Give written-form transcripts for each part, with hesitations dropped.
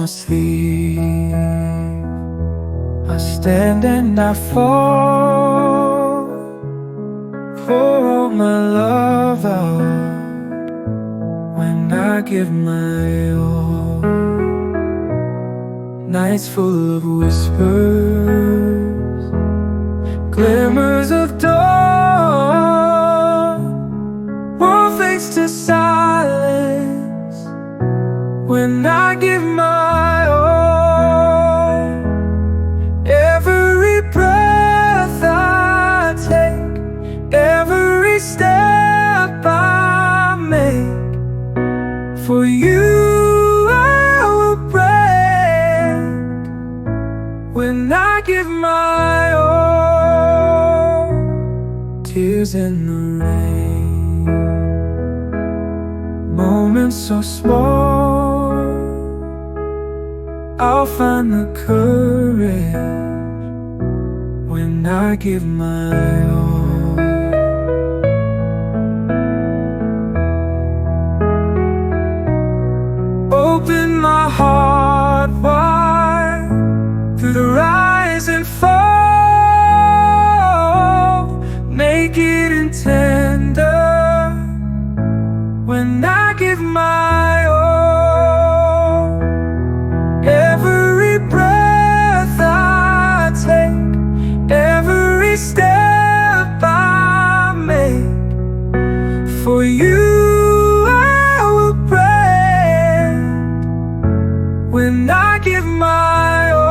my sleep. I stand and I fall, pour all my love out when I give my all. Nights full of whispers, glimmers of dawn, world fades to silence when I give my all. Every breath I take, every step I make, for you I will break when I give my all. Tears in the rain, moments so small, I'll find the courage when I give my all. Open my heart wide through the rise and fall, naked and tender when I give my all. Every breath I take, every step I make, for you I will break when I give my all.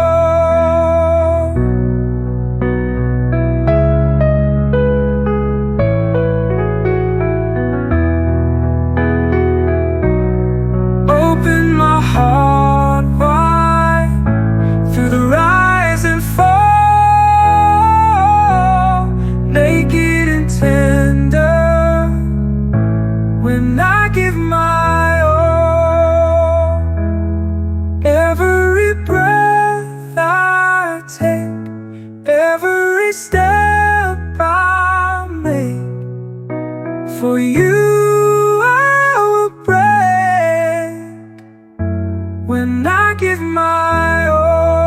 Open my heart wide through the rise and fall, naked and tender when I give my all. Every breath I take, every step I make, for you I will break when I give my all.